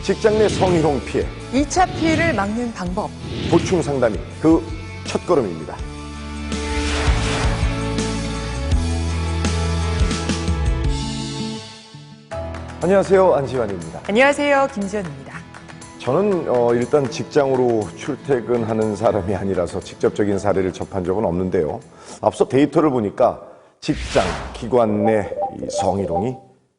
직장 내 성희롱 피해, 2차 피해를 막는 방법. 고충 상담이 그 첫걸음입니다. 안녕하세요, 안지환입니다. 안녕하세요, 김지연입니다. 저는 일단 직장으로 출퇴근하는 사람이 아니라서 직접적인 사례를 접한 적은 없는데요. 앞서 데이터를 보니까 직장, 기관 내 이 성희롱이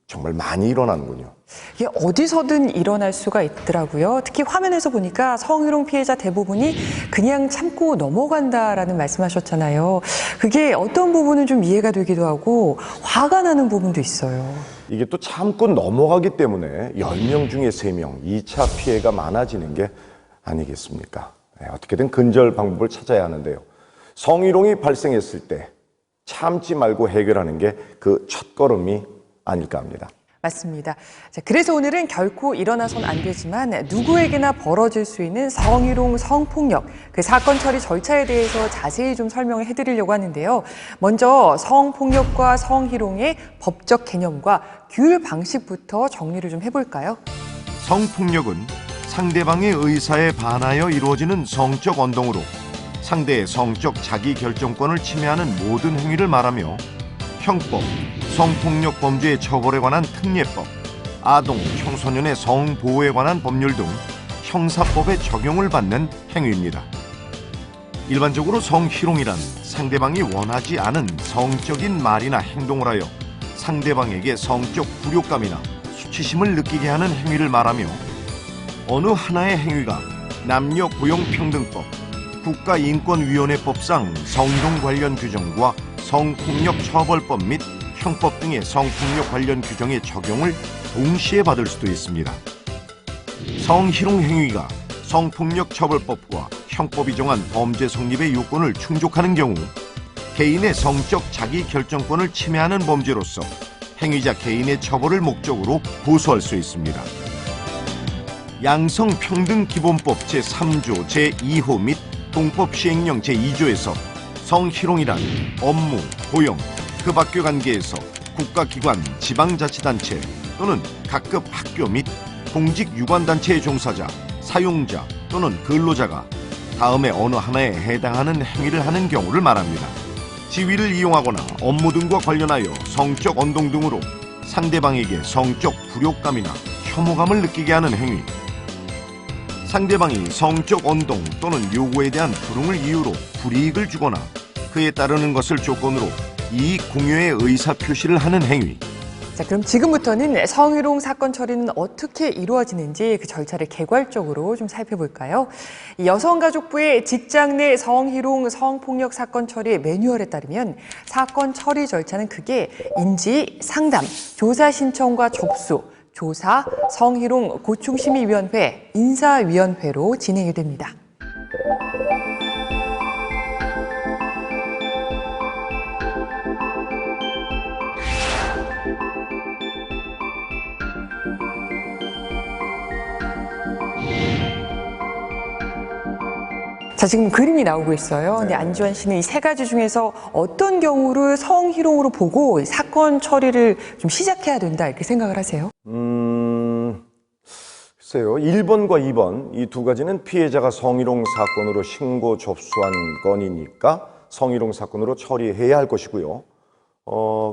정말 많이 일어나는군요. 이게 어디서든 일어날 수가 있더라고요. 특히 화면에서 보니까 성희롱 피해자 대부분이 그냥 참고 넘어간다라는 말씀하셨잖아요. 그게 어떤 부분은 좀 이해가 되기도 하고 화가 나는 부분도 있어요. 이게 또 참고 넘어가기 때문에 10명 중에 3명, 2차 피해가 많아지는 게 아니겠습니까? 네, 어떻게든 근절 방법을 찾아야 하는데요. 성희롱이 발생했을 때 참지 말고 해결하는 게 그 첫걸음이 아닐까 합니다. 맞습니다. 자, 그래서 오늘은 결코 일어나선 안 되지만 누구에게나 벌어질 수 있는 성희롱, 성폭력, 그 사건 처리 절차에 대해서 자세히 좀 설명을 해드리려고 하는데요. 먼저 성폭력과 성희롱의 법적 개념과 규율 방식부터 정리를 좀 해볼까요? 성폭력은 상대방의 의사에 반하여 이루어지는 성적 언동으로 상대의 성적 자기결정권을 침해하는 모든 행위를 말하며 형법, 성폭력 범죄의 처벌에 관한 특례법, 아동, 청소년의 성보호에 관한 법률 등 형사법에 적용을 받는 행위입니다. 일반적으로 성희롱이란 상대방이 원하지 않은 성적인 말이나 행동을 하여 상대방에게 성적 굴욕감이나 수치심을 느끼게 하는 행위를 말하며 어느 하나의 행위가 남녀 고용평등법, 국가인권위원회법상 성희롱 관련 규정과 성폭력 처벌법 및 형법 등의 성폭력 관련 규정의 적용을 동시에 받을 수도 있습니다. 성희롱 행위가 성폭력 처벌법과 형법이 정한 범죄 성립의 요건을 충족하는 경우 개인의 성적 자기결정권을 침해하는 범죄로서 행위자 개인의 처벌을 목적으로 고소할 수 있습니다. 양성평등기본법 제3조 제2호 및 동법 시행령 제2조에서 성희롱이란 업무, 고용, 그 밖의 관계에서 국가기관, 지방자치단체 또는 각급 학교 및 공직유관단체의 종사자, 사용자 또는 근로자가 다음의 어느 하나에 해당하는 행위를 하는 경우를 말합니다. 지위를 이용하거나 업무 등과 관련하여 성적 언동 등으로 상대방에게 성적 불욕감이나 혐오감을 느끼게 하는 행위, 상대방이 성적 언동 또는 요구에 대한 불응을 이유로 불이익을 주거나 그에 따르는 것을 조건으로 이익 공유의 의사 표시를 하는 행위. 자, 그럼 지금부터는 성희롱 사건 처리는 어떻게 이루어지는지 그 절차를 개괄적으로 좀 살펴볼까요? 여성가족부의 직장 내 성희롱, 성폭력 사건 처리 매뉴얼에 따르면 사건 처리 절차는 크게 인지, 상담, 조사 신청과 접수, 조사, 성희롱 고충심의위원회, 인사위원회로 진행이 됩니다. 자, 지금 그림이 나오고 있어요. 근데 안지환 씨는 이 세 가지 중에서 어떤 경우를 성희롱으로 보고 사건 처리를 좀 시작해야 된다 이렇게 생각을 하세요? 글쎄요. 1번과 2번 이 두 가지는 피해자가 성희롱 사건으로 신고 접수한 건이니까 성희롱 사건으로 처리해야 할 것이고요.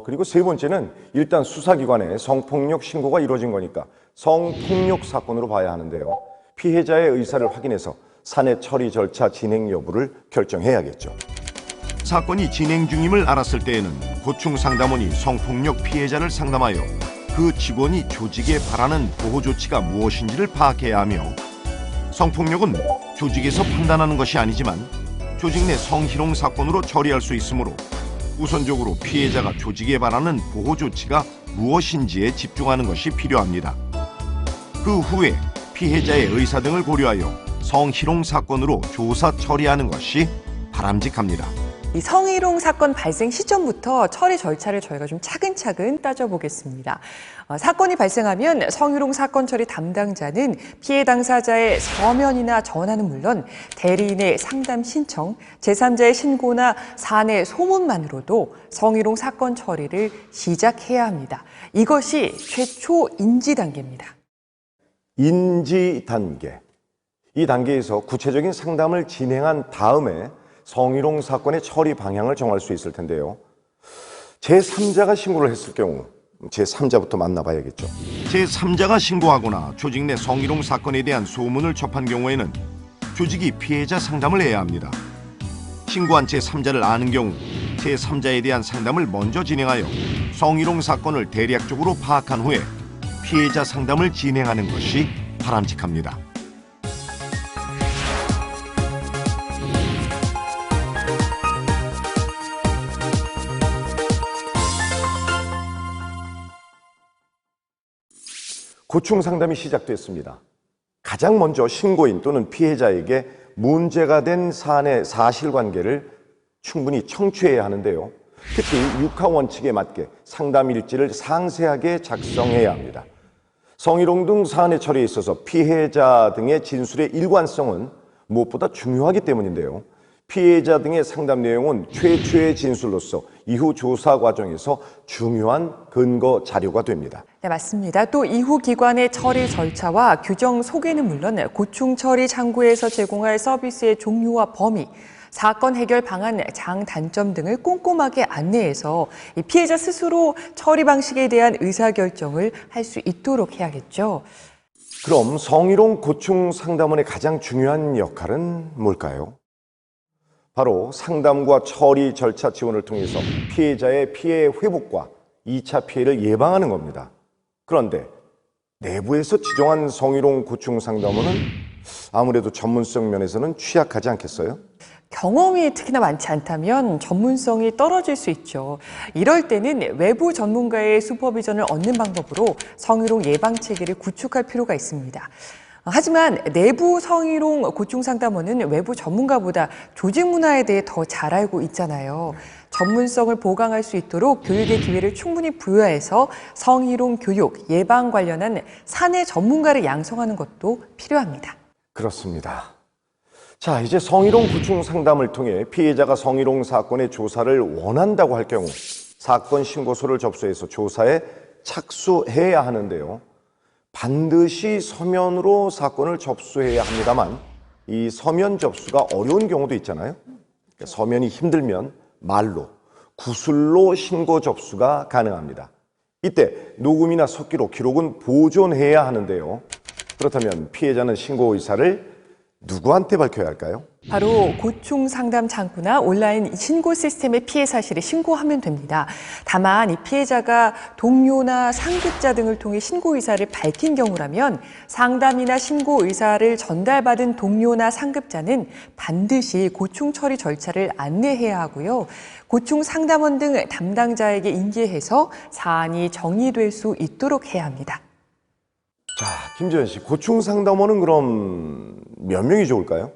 그리고 세 번째는 일단 수사기관에 성폭력 신고가 이루어진 거니까 성폭력 사건으로 봐야 하는데요. 피해자의 의사를 확인해서 사내 처리 절차 진행 여부를 결정해야겠죠. 사건이 진행 중임을 알았을 때에는 고충상담원이 성폭력 피해자를 상담하여 그 직원이 조직에 바라는 보호 조치가 무엇인지를 파악해야 하며 성폭력은 조직에서 판단하는 것이 아니지만 조직 내 성희롱 사건으로 처리할 수 있으므로 우선적으로 피해자가 조직에 바라는 보호 조치가 무엇인지에 집중하는 것이 필요합니다. 그 후에 피해자의 의사 등을 고려하여 성희롱 사건으로 조사 처리하는 것이 바람직합니다. 이 성희롱 사건 발생 시점부터 처리 절차를 저희가 좀 차근차근 따져보겠습니다. 사건이 발생하면 성희롱 사건 처리 담당자는 피해 당사자의 서면이나 전화는 물론 대리인의 상담 신청, 제3자의 신고나 사내 소문만으로도 성희롱 사건 처리를 시작해야 합니다. 이것이 최초 인지 단계입니다. 인지 단계. 이 단계에서 구체적인 상담을 진행한 다음에 성희롱 사건의 처리 방향을 정할 수 있을 텐데요. 제3자가 신고를 했을 경우 제3자부터 만나봐야겠죠. 제3자가 신고하거나 조직 내 성희롱 사건에 대한 소문을 접한 경우에는 조직이 피해자 상담을 해야 합니다. 신고한 제3자를 아는 경우 제3자에 대한 상담을 먼저 진행하여 성희롱 사건을 대략적으로 파악한 후에 피해자 상담을 진행하는 것이 바람직합니다. 고충 상담이 시작됐습니다. 가장 먼저 신고인 또는 피해자에게 문제가 된 사안의 사실관계를 충분히 청취해야 하는데요. 특히 육하 원칙에 맞게 상담 일지를 상세하게 작성해야 합니다. 성희롱 등 사안의 처리에 있어서 피해자 등의 진술의 일관성은 무엇보다 중요하기 때문인데요. 피해자 등의 상담 내용은 최초의 진술로서 이후 조사 과정에서 중요한 근거 자료가 됩니다. 네, 맞습니다. 또 이후 기관의 처리 절차와 규정 소개는 물론 고충 처리 창구에서 제공할 서비스의 종류와 범위, 사건 해결 방안, 장단점 등을 꼼꼼하게 안내해서 이 피해자 스스로 처리 방식에 대한 의사결정을 할 수 있도록 해야겠죠. 그럼 성희롱 고충 상담원의 가장 중요한 역할은 뭘까요? 바로 상담과 처리 절차 지원을 통해서 피해자의 피해 회복과 2차 피해를 예방하는 겁니다. 그런데 내부에서 지정한 성희롱 고충 상담원은 아무래도 전문성 면에서는 취약하지 않겠어요? 경험이 특히나 많지 않다면 전문성이 떨어질 수 있죠. 이럴 때는 외부 전문가의 슈퍼비전을 얻는 방법으로 성희롱 예방 체계를 구축할 필요가 있습니다. 하지만 내부 성희롱 고충 상담원은 외부 전문가보다 조직 문화에 대해 더 잘 알고 있잖아요. 전문성을 보강할 수 있도록 교육의 기회를 충분히 부여해서 성희롱 교육, 예방 관련한 사내 전문가를 양성하는 것도 필요합니다. 그렇습니다. 자, 이제 성희롱 고충 상담을 통해 피해자가 성희롱 사건의 조사를 원한다고 할 경우 사건 신고서를 접수해서 조사에 착수해야 하는데요. 반드시 서면으로 사건을 접수해야 합니다만 이 서면 접수가 어려운 경우도 있잖아요. 서면이 힘들면 말로, 구술로 신고 접수가 가능합니다. 이때 녹음이나 속기록, 기록은 보존해야 하는데요. 그렇다면 피해자는 신고 의사를 누구한테 밝혀야 할까요? 바로 고충 상담 창구나 온라인 신고 시스템의 피해 사실을 신고하면 됩니다. 다만 이 피해자가 동료나 상급자 등을 통해 신고 의사를 밝힌 경우라면 상담이나 신고 의사를 전달받은 동료나 상급자는 반드시 고충 처리 절차를 안내해야 하고요. 고충 상담원 등 담당자에게 인계해서 사안이 정리될 수 있도록 해야 합니다. 자, 김지현 씨, 고충 상담원은 그럼 몇 명이 좋을까요?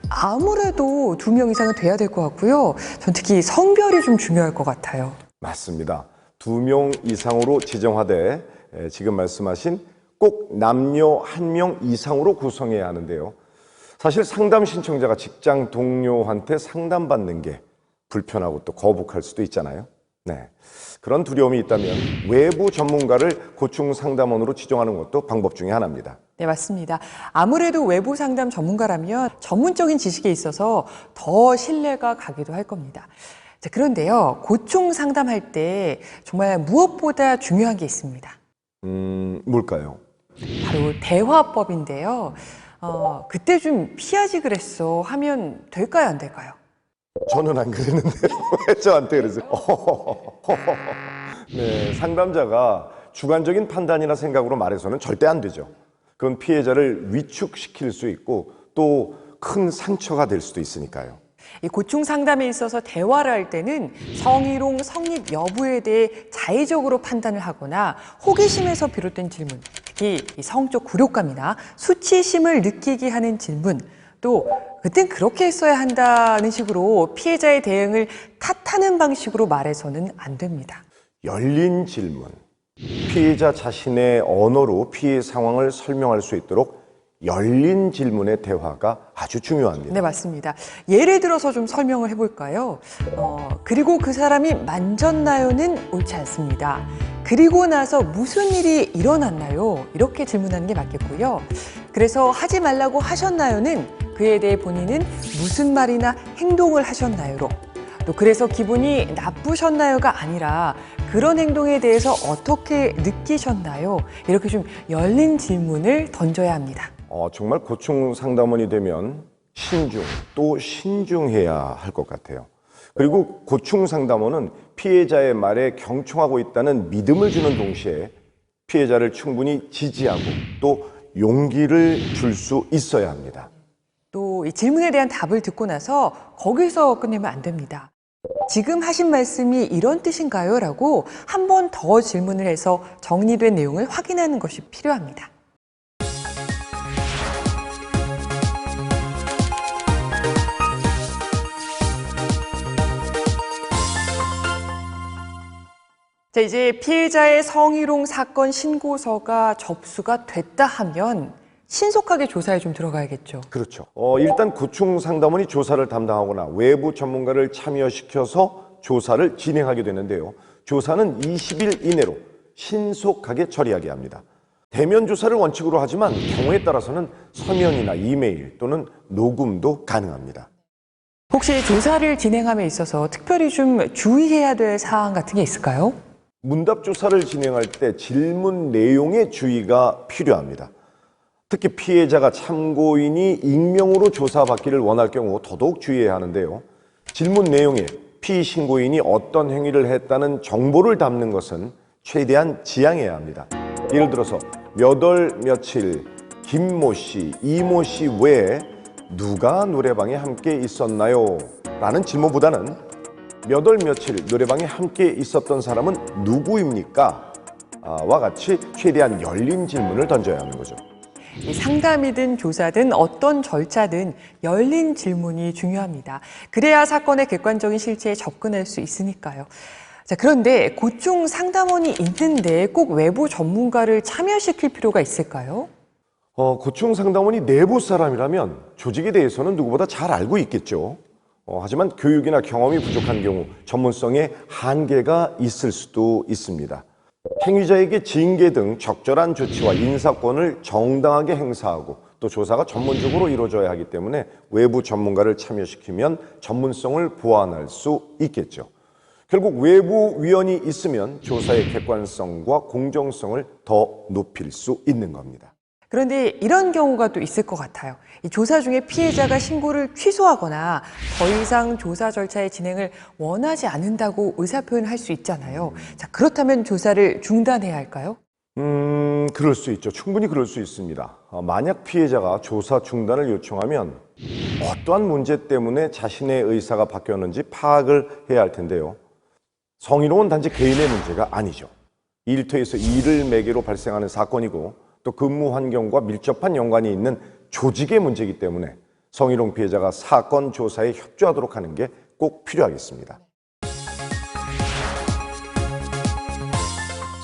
아무래도 2명 이상은 돼야 될 것 같고요. 전 특히 성별이 좀 중요할 것 같아요. 맞습니다. 2명 이상으로 지정하되 지금 말씀하신 꼭 남녀 1명 이상으로 구성해야 하는데요. 사실 상담 신청자가 직장 동료한테 상담받는 게 불편하고 또 거북할 수도 있잖아요. 네, 그런 두려움이 있다면 외부 전문가를 고충 상담원으로 지정하는 것도 방법 중에 하나입니다. 네, 맞습니다. 아무래도 외부 상담 전문가라면 전문적인 지식에 있어서 더 신뢰가 가기도 할 겁니다. 자, 그런데요, 고충 상담할 때 정말 무엇보다 중요한 게 있습니다. 뭘까요? 바로 대화법인데요. 그때 좀 피하지 그랬어 하면 될까요, 안 될까요? 저는 안 그랬는데요. 왜 저한테 그러세요? 네, 상담자가 주관적인 판단이나 생각으로 말해서는 절대 안 되죠. 그건 피해자를 위축시킬 수 있고 또 큰 상처가 될 수도 있으니까요. 이 고충 상담에 있어서 대화를 할 때는 성희롱 성립 여부에 대해 자의적으로 판단을 하거나 호기심에서 비롯된 질문, 특히 이 성적 굴욕감이나 수치심을 느끼게 하는 질문, 또 그땐 그렇게 했어야 한다는 식으로 피해자의 대응을 탓하는 방식으로 말해서는 안 됩니다. 열린 질문, 피해자 자신의 언어로 피해 상황을 설명할 수 있도록 열린 질문의 대화가 아주 중요합니다. 네, 맞습니다. 예를 들어서 좀 설명을 해볼까요? 그리고 그 사람이 만졌나요는 옳지 않습니다. 그리고 나서 무슨 일이 일어났나요? 이렇게 질문하는 게 맞겠고요. 그래서 하지 말라고 하셨나요는 그에 대해 본인은 무슨 말이나 행동을 하셨나요로, 또 그래서 기분이 나쁘셨나요가 아니라 그런 행동에 대해서 어떻게 느끼셨나요? 이렇게 좀 열린 질문을 던져야 합니다. 정말 고충 상담원이 되면 신중 또 신중해야 할 것 같아요. 그리고 고충 상담원은 피해자의 말에 경청하고 있다는 믿음을 주는 동시에 피해자를 충분히 지지하고 또 용기를 줄 수 있어야 합니다. 또 이 질문에 대한 답을 듣고 나서 거기서 끝내면 안 됩니다. 지금 하신 말씀이 이런 뜻인가요? 라고 한 번 더 질문을 해서 정리된 내용을 확인하는 것이 필요합니다. 자, 이제 피해자의 성희롱 사건 신고서가 접수가 됐다 하면 신속하게 조사에 좀 들어가야겠죠. 그렇죠. 일단 고충 상담원이 조사를 담당하거나 외부 전문가를 참여시켜서 조사를 진행하게 되는데요. 조사는 20일 이내로 신속하게 처리하게 합니다. 대면 조사를 원칙으로 하지만 경우에 따라서는 서면이나 이메일 또는 녹음도 가능합니다. 혹시 조사를 진행함에 있어서 특별히 좀 주의해야 될 사항 같은 게 있을까요? 문답 조사를 진행할 때 질문 내용에 주의가 필요합니다. 특히 피해자가 참고인이 익명으로 조사받기를 원할 경우 더더욱 주의해야 하는데요. 질문 내용에 피신고인이 어떤 행위를 했다는 정보를 담는 것은 최대한 지양해야 합니다. 예를 들어서 몇 월 며칠 김모 씨, 이모 씨 외에 누가 노래방에 함께 있었나요? 라는 질문보다는 몇 월 며칠 노래방에 함께 있었던 사람은 누구입니까? 와 같이 최대한 열린 질문을 던져야 하는 거죠. 상담이든 조사든 어떤 절차든 열린 질문이 중요합니다. 그래야 사건의 객관적인 실체에 접근할 수 있으니까요. 자, 그런데 고충 상담원이 있는데 꼭 외부 전문가를 참여시킬 필요가 있을까요? 고충 상담원이 내부 사람이라면 조직에 대해서는 누구보다 잘 알고 있겠죠. 하지만 교육이나 경험이 부족한 경우 전문성에 한계가 있을 수도 있습니다. 행위자에게 징계 등 적절한 조치와 인사권을 정당하게 행사하고 또 조사가 전문적으로 이루어져야 하기 때문에 외부 전문가를 참여시키면 전문성을 보완할 수 있겠죠. 결국 외부 위원이 있으면 조사의 객관성과 공정성을 더 높일 수 있는 겁니다. 그런데 이런 경우가 또 있을 것 같아요. 이 조사 중에 피해자가 신고를 취소하거나 더 이상 조사 절차의 진행을 원하지 않는다고 의사표현을 할 수 있잖아요. 자, 그렇다면 조사를 중단해야 할까요? 그럴 수 있죠. 충분히 그럴 수 있습니다. 만약 피해자가 조사 중단을 요청하면 어떠한 문제 때문에 자신의 의사가 바뀌었는지 파악을 해야 할 텐데요. 성희롱은 단지 개인의 문제가 아니죠. 일터에서 일을 매개로 발생하는 사건이고 또 근무 환경과 밀접한 연관이 있는 조직의 문제이기 때문에 성희롱 피해자가 사건 조사에 협조하도록 하는 게 꼭 필요하겠습니다.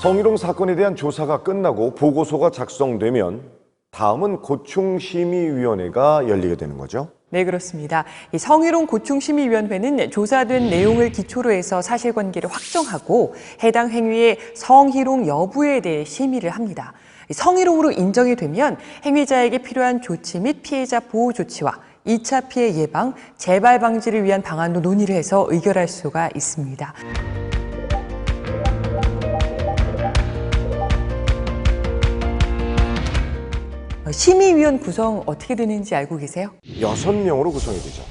성희롱 사건에 대한 조사가 끝나고 보고서가 작성되면 다음은 고충심의위원회가 열리게 되는 거죠. 네, 그렇습니다. 이 성희롱 고충심의위원회는 조사된 내용을 기초로 해서 사실관계를 확정하고 해당 행위의 성희롱 여부에 대해 심의를 합니다. 성희롱으로 인정이 되면 행위자에게 필요한 조치 및 피해자 보호 조치와 2차 피해 예방, 재발 방지를 위한 방안도 논의를 해서 의결할 수가 있습니다. 심의위원 구성 어떻게 되는지 알고 계세요? 6명으로 구성이 되죠.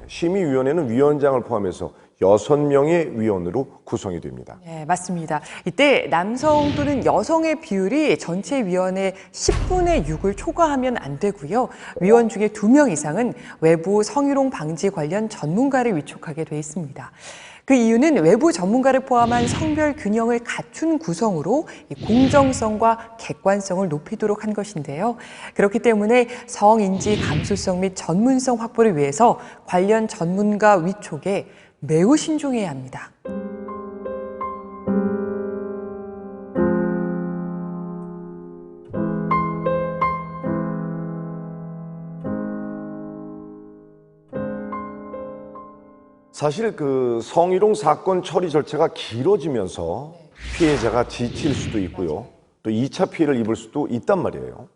심의위원회는 위원장을 포함해서 6명의 위원으로 구성이 됩니다. 네, 맞습니다. 이때 남성 또는 여성의 비율이 전체 위원의 10분의 6을 초과하면 안 되고요. 위원 중에 2명 이상은 외부 성희롱 방지 관련 전문가를 위촉하게 돼 있습니다. 그 이유는 외부 전문가를 포함한 성별 균형을 갖춘 구성으로 공정성과 객관성을 높이도록 한 것인데요. 그렇기 때문에 성인지 감수성 및 전문성 확보를 위해서 관련 전문가 위촉에 매우 신중해야 합니다. 사실 그 성희롱 사건 처리 절차가 길어지면서 피해자가 지칠 수도 있고요. 또 2차 피해를 입을 수도 있단 말이에요.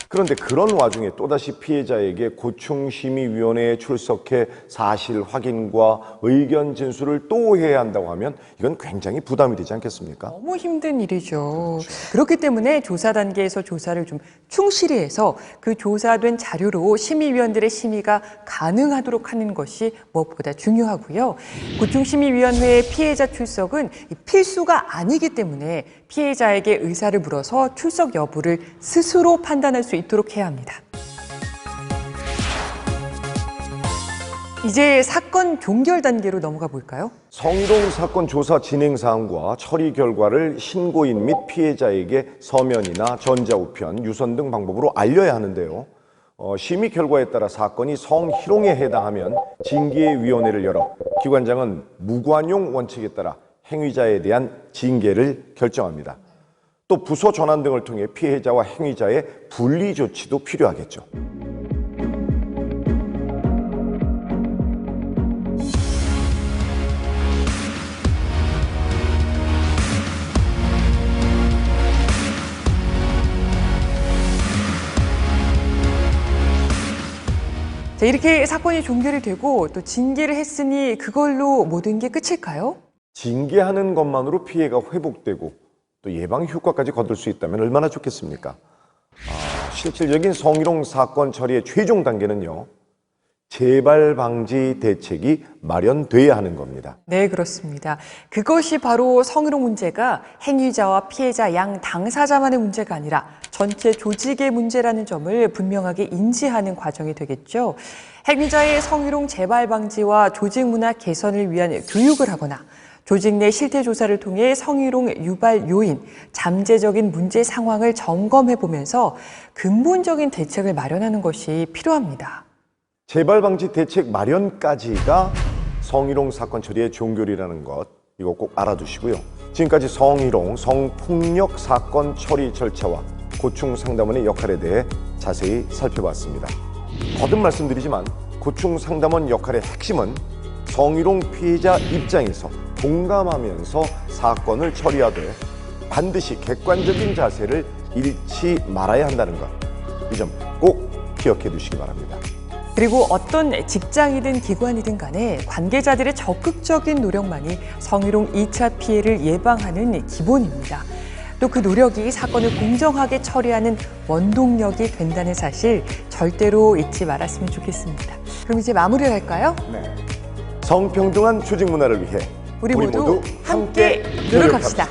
그런데 그런 와중에 또다시 피해자에게 고충심의위원회에 출석해 사실 확인과 의견 진술을 또 해야 한다고 하면 이건 굉장히 부담이 되지 않겠습니까? 너무 힘든 일이죠. 그렇기 때문에 조사 단계에서 조사를 좀 충실히 해서 그 조사된 자료로 심의위원들의 심의가 가능하도록 하는 것이 무엇보다 중요하고요. 고충심의위원회의 피해자 출석은 필수가 아니기 때문에 피해자에게 의사를 물어서 출석 여부를 스스로 판단할 수 있도록 해야 합니다. 이제 사건 종결 단계로 넘어가 볼까요? 성희롱 사건 조사 진행 사항과 처리 결과를 신고인 및 피해자에게 서면이나 전자우편, 유선 등 방법으로 알려야 하는데요. 심의 결과에 따라 사건이 성희롱에 해당하면 징계위원회를 열어 기관장은 무관용 원칙에 따라 행위자에 대한 징계를 결정합니다. 또 부서 전환 등을 통해 피해자와 행위자의 분리 조치도 필요하겠죠. 자, 이렇게 사건이 종결이 되고 또 징계를 했으니 그걸로 모든 게 끝일까요? 징계하는 것만으로 피해가 회복되고 또 예방 효과까지 거둘 수 있다면 얼마나 좋겠습니까? 실질적인 성희롱 사건 처리의 최종 단계는요, 재발 방지 대책이 마련돼야 하는 겁니다. 네, 그렇습니다. 그것이 바로 성희롱 문제가 행위자와 피해자 양 당사자만의 문제가 아니라 전체 조직의 문제라는 점을 분명하게 인지하는 과정이 되겠죠. 행위자의 성희롱 재발 방지와 조직 문화 개선을 위한 교육을 하거나 조직 내 실태 조사를 통해 성희롱 유발 요인, 잠재적인 문제 상황을 점검해 보면서 근본적인 대책을 마련하는 것이 필요합니다. 재발 방지 대책 마련까지가 성희롱 사건 처리의 종결이라는 것, 이거 꼭 알아두시고요. 지금까지 성희롱, 성폭력 사건 처리 절차와 고충 상담원의 역할에 대해 자세히 살펴봤습니다. 거듭 말씀드리지만 고충 상담원 역할의 핵심은 성희롱 피해자 입장에서 공감하면서 사건을 처리하되 반드시 객관적인 자세를 잃지 말아야 한다는 것, 이 점 꼭 기억해 두시기 바랍니다. 그리고 어떤 직장이든 기관이든 간에 관계자들의 적극적인 노력만이 성희롱 2차 피해를 예방하는 기본입니다. 또 그 노력이 사건을 공정하게 처리하는 원동력이 된다는 사실 절대로 잊지 말았으면 좋겠습니다. 그럼 이제 마무리를 할까요? 네. 성평등한 조직 문화를 위해 우리 모두 함께 노력합시다.